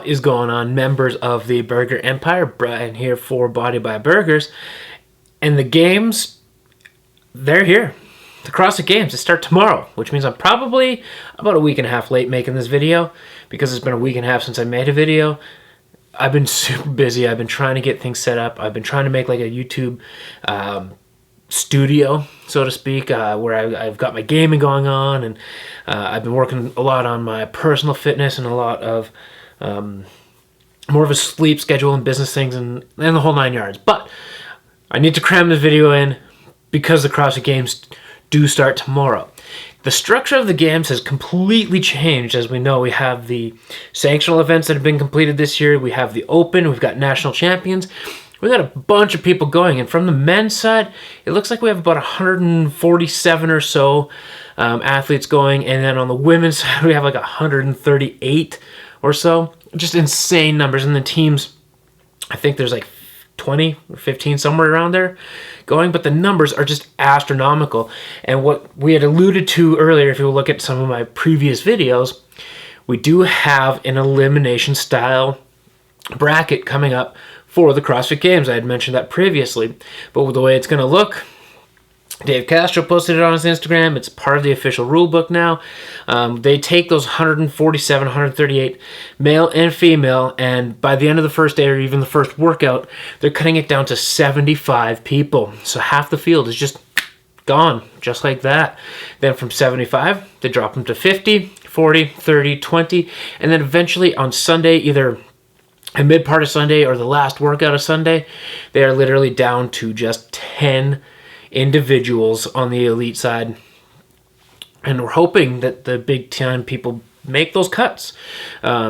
What is going on, members of the Burger Empire? Brian here for Body by Burgers. And the games, they're here. The CrossFit Games, they start tomorrow, which means I'm probably about a week and a half late making this video because it's been a week and a half since I made a video. I've been super busy. I've been trying to get things set up. I've been trying to make like a YouTube studio, so to speak, where I've got my gaming going on, and I've been working a lot on my personal fitness and a lot of more of a sleep schedule and business things and the whole 9 yards. But I need to cram this video in because the CrossFit Games do start tomorrow. The structure of the games has completely changed. As we know, we have the sanctional events that have been completed this year. We have the Open. We've got national champions. We've got a bunch of people going. And from the men's side, it looks like we have about 147 or so athletes going. And then on the women's side, we have like 138 or so. Just insane numbers. And the teams, I think there's like 20 or 15, somewhere around there going, but the numbers are just astronomical. And what we had alluded to earlier, if you look at some of my previous videos, we do have an elimination style bracket coming up for the CrossFit Games. I had mentioned that previously, but with the way it's going to look, Dave Castro posted it on his Instagram. It's part of the official rule book now. They take those 147, 138 male and female, and by the end of the first day or even the first workout, they're cutting it down to 75 people. So half the field is just gone, just like that. Then from 75, they drop them to 50, 40, 30, 20, and then eventually on Sunday, either a mid part of Sunday or the last workout of Sunday, they are literally down to just 10 individuals on the elite side, and we're hoping that the big time people make those cuts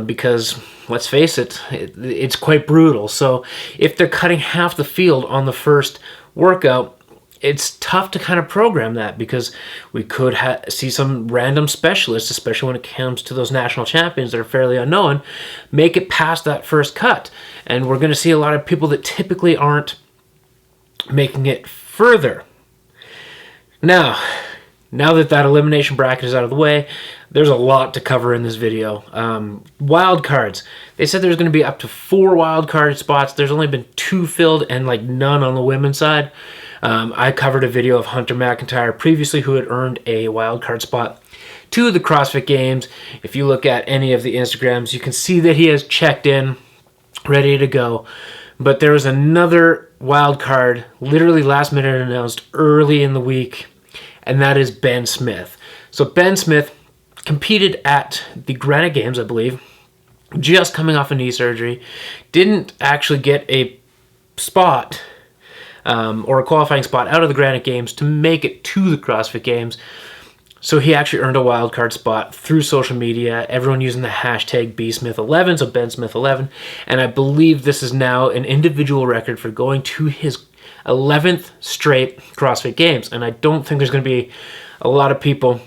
because let's face it, it's quite brutal. So if they're cutting half the field on the first workout, it's tough to kind of program that because we could see some random specialists, especially when it comes to those national champions that are fairly unknown, make it past that first cut, and we're going to see a lot of people that typically aren't making it further. Now that elimination bracket is out of the way, there's a lot to cover in this video. Wildcards. They said there's going to be up to 4 wildcard spots. There's only been 2 filled and like none on the women's side. I covered a video of Hunter McIntyre previously who had earned a wildcard spot to the CrossFit Games. If you look at any of the Instagrams, you can see that he has checked in, ready to go. But there was another wild card, literally last minute announced early in the week, and that is Ben Smith. So Ben Smith competed at the Granite Games, I believe, just coming off a knee surgery, didn't actually get a spot or a qualifying spot out of the Granite Games to make it to the CrossFit Games. So he actually earned a wildcard spot through social media, everyone using the hashtag BSmith11, so Ben Smith 11. And I believe this is now an individual record for going to his 11th straight CrossFit Games. And I don't think there's going to be a lot of people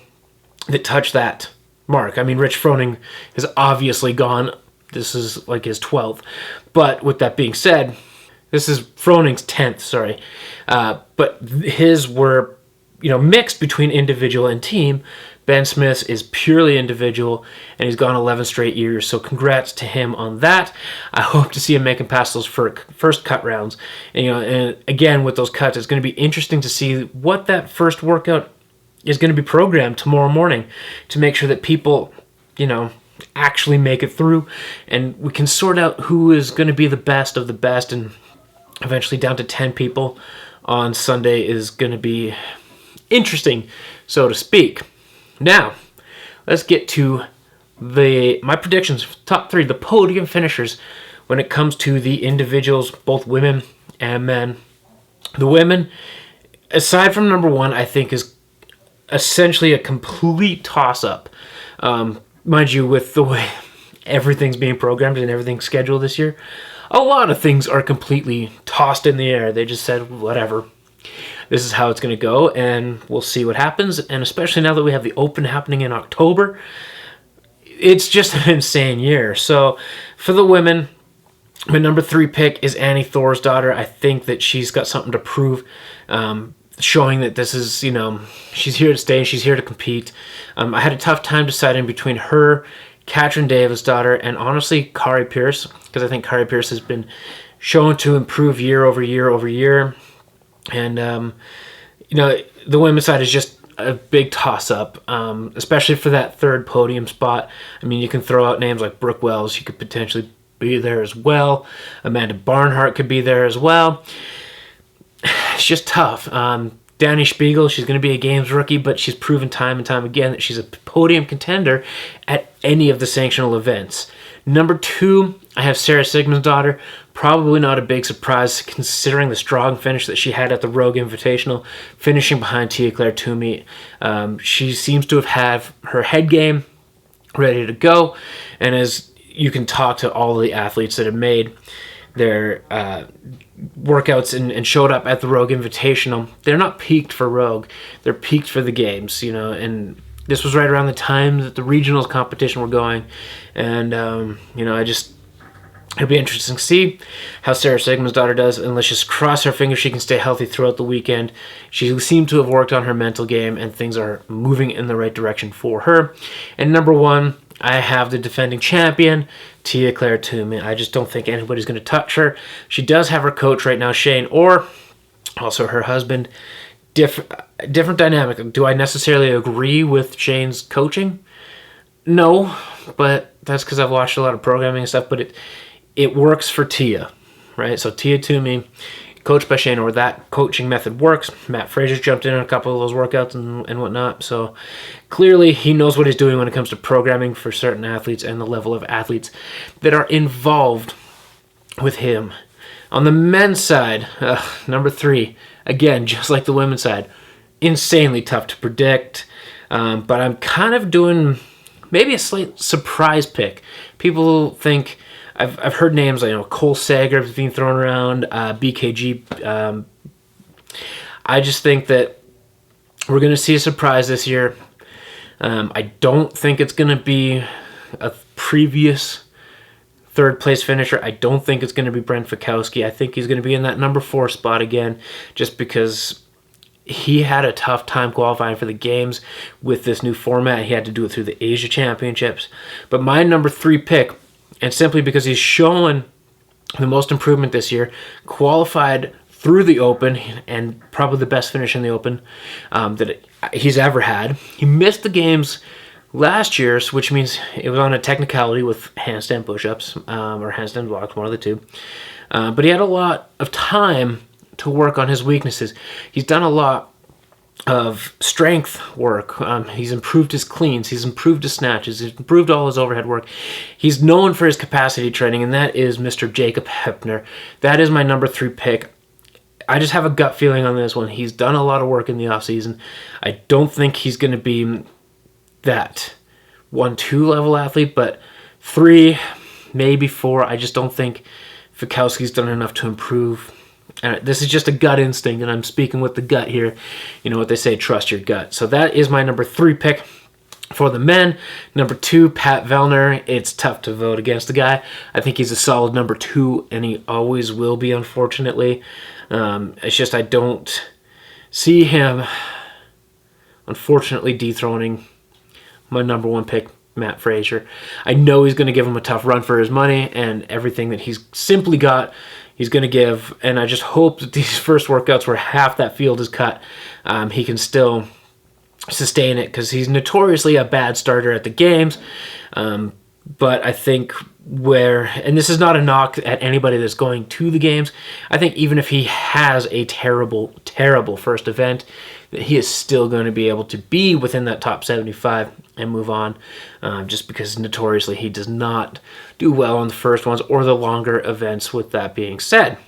that touch that mark. I mean, Rich Froning has obviously gone. This is like his 12th. But with that being said, this is Froning's 10th, sorry. But his were mixed between individual and team. Ben Smith is purely individual, and he's gone 11 straight years, so congrats to him on that. I hope to see him making past those first cut rounds. And again, with those cuts, it's going to be interesting to see what that first workout is going to be programmed tomorrow morning to make sure that people, actually make it through, and we can sort out who is going to be the best of the best, and eventually down to 10 people on Sunday is going to be interesting, so to speak. Now, let's get to my predictions, top 3, the podium finishers when it comes to the individuals, both women and men. The women, aside from number 1, I think is essentially a complete toss-up. Mind you, with the way everything's being programmed and everything's scheduled this year, a lot of things are completely tossed in the air. They just said, whatever. This is how it's going to go, and we'll see what happens. And especially now that we have the Open happening in October, it's just an insane year. So for the women, my number 3 pick is Annie Thorisdottir. I think that she's got something to prove, showing that this is, she's here to stay and she's here to compete. I had a tough time deciding between her, Katrin Davis' daughter, and honestly, Kari Pierce, because I think Kari Pierce has been shown to improve year over year over year. And, the women's side is just a big toss-up, especially for that third podium spot. I mean, you can throw out names like Brooke Wells. She could potentially be there as well. Amanda Barnhart could be there as well. It's just tough. Danny Spiegel, she's going to be a games rookie, but she's proven time and time again that she's a podium contender at any of the sanctional events. Number 2, I have Sarah Sigmundsdottir. Probably not a big surprise considering the strong finish that she had at the Rogue Invitational, finishing behind Tia-Clair Toomey. She seems to have had her head game ready to go, and as you can talk to all of the athletes that have made their workouts and showed up at the Rogue Invitational, they're not peaked for Rogue, they're peaked for the games, and this was right around the time that the regionals competition were going, and it'll be interesting to see how Sarah Sigmundsdottir does, and let's just cross our fingers she can stay healthy throughout the weekend. She seemed to have worked on her mental game, and things are moving in the right direction for her. And number 1, I have the defending champion, Tia-Clair Toomey. I just don't think anybody's going to touch her. She does have her coach right now, Shane Orr, also her husband. Different dynamic. Do I necessarily agree with Shane's coaching? No, but that's because I've watched a lot of programming and stuff, but it works for Tia, right? So Tia Toomey, coached by Shane Orr, that coaching method works. Matt Fraser's jumped in on a couple of those workouts and whatnot, so clearly he knows what he's doing when it comes to programming for certain athletes and the level of athletes that are involved with him. On the men's side, number 3, again, just like the women's side, insanely tough to predict, but I'm kind of doing maybe a slight surprise pick. People think, I've heard names like Cole Sager being thrown around, BKG. I just think that we're going to see a surprise this year. I don't think it's going to be a previous third place finisher. I don't think it's going to be Brent Fikowski. I think he's going to be in that number 4 spot again, just because he had a tough time qualifying for the games with this new format. He had to do it through the Asia Championships. But my number 3 pick, and simply because he's shown the most improvement this year, qualified through the Open, and probably the best finish in the Open that he's ever had. He missed the games last year, which means it was on a technicality with handstand push-ups or handstand blocks, one of the two. But he had a lot of time to work on his weaknesses. He's done a lot of strength work. He's improved his cleans. He's improved his snatches. He's improved all his overhead work. He's known for his capacity training, and that is Mr. Jacob Hepner. That is my number 3 pick. I just have a gut feeling on this one. He's done a lot of work in the offseason. I don't think he's going to be that 1-2 level athlete, but 3, maybe 4. I just don't think Fikowski's done enough to improve. And this is just a gut instinct, and I'm speaking with the gut here. You know what they say, trust your gut. So that is my number 3 pick for the men. Number 2, Pat Vellner. It's tough to vote against the guy. I think he's a solid number 2, and he always will be, unfortunately. It's just I don't see him, unfortunately, dethroning my number 1 pick, Matt Fraser. I know he's going to give him a tough run for his money, and everything that he's simply got, he's going to give. And I just hope that these first workouts where half that field is cut, he can still sustain it, because he's notoriously a bad starter at the games. But I think and this is not a knock at anybody that's going to the games, I think even if he has a terrible, terrible first event, that he is still going to be able to be within that top 75 and move on, just because notoriously he does not do well on the first ones or the longer events, with that being said.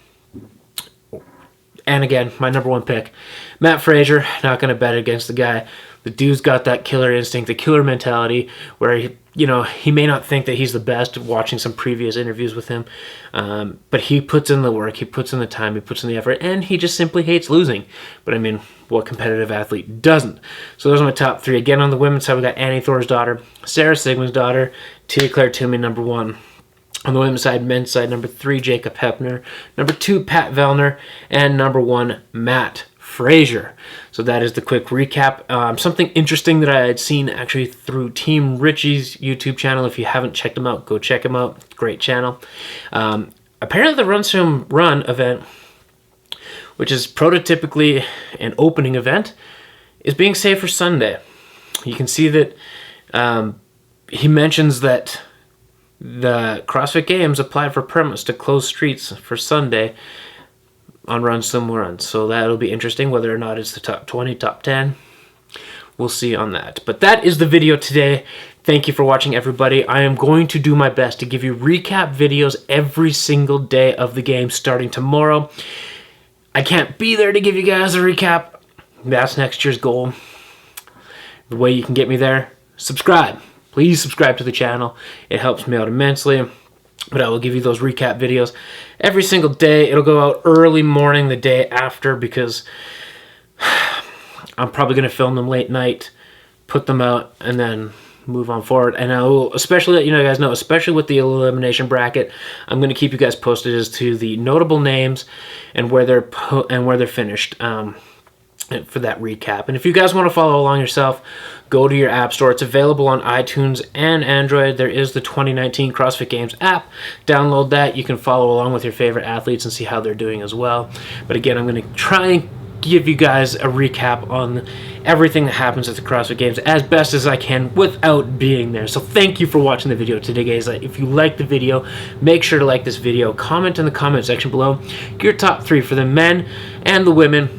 And again, my number 1 pick, Matt Fraser. Not going to bet against the guy. The dude's got that killer instinct, the killer mentality, where he may not think that he's the best, watching some previous interviews with him, but he puts in the work, he puts in the time, he puts in the effort, and he just simply hates losing. But I mean, what competitive athlete doesn't? So those are my top 3. Again, on the women's side, we got Annie Thorsdottir, Sarah Sigmundsdottir, Tia-Clair Toomey, number 1. On the women's side, men's side, number 3, Jacob Hepner, number 2, Pat Vellner, and number 1, Matt Fraser. So that is the quick recap. Something interesting that I had seen actually through Team Richie's YouTube channel. If you haven't checked him out, go check him out. Great channel. Apparently the Run Sim Run event, which is prototypically an opening event, is being saved for Sunday. You can see that he mentions that the CrossFit Games applied for permits to close streets for Sunday on Run Sim Run. So that'll be interesting, whether or not it's the top 20, top 10. We'll see on that. But that is the video today. Thank you for watching, everybody. I am going to do my best to give you recap videos every single day of the game starting tomorrow. I can't be there to give you guys a recap. That's next year's goal. The way you can get me there, subscribe. Please subscribe to the channel. It helps me out immensely. But I will give you those recap videos every single day. It'll go out early morning the day after because I'm probably going to film them late night, put them out, and then move on forward. And I will especially let you guys know, especially with the elimination bracket, I'm going to keep you guys posted as to the notable names and where they're finished for that recap. And if you guys want to follow along yourself, go to your app store. It's available on iTunes and Android. There is the 2019 CrossFit Games app. Download that. You can follow along with your favorite athletes and see how they're doing as well. But again, I'm going to try and give you guys a recap on everything that happens at the CrossFit Games as best as I can without being there. So thank you for watching the video today, guys. If you liked the video, make sure to like this video. Comment in the comment section below your top 3 for the men and the women.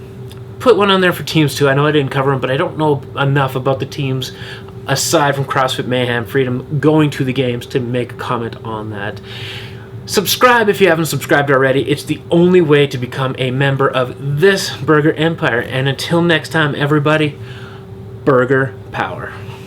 Put one on there for teams too. I know I didn't cover them, but I don't know enough about the teams aside from CrossFit Mayhem Freedom going to the games to make a comment on that. Subscribe if you haven't subscribed already. It's the only way to become a member of this burger empire. And until next time, everybody, burger power.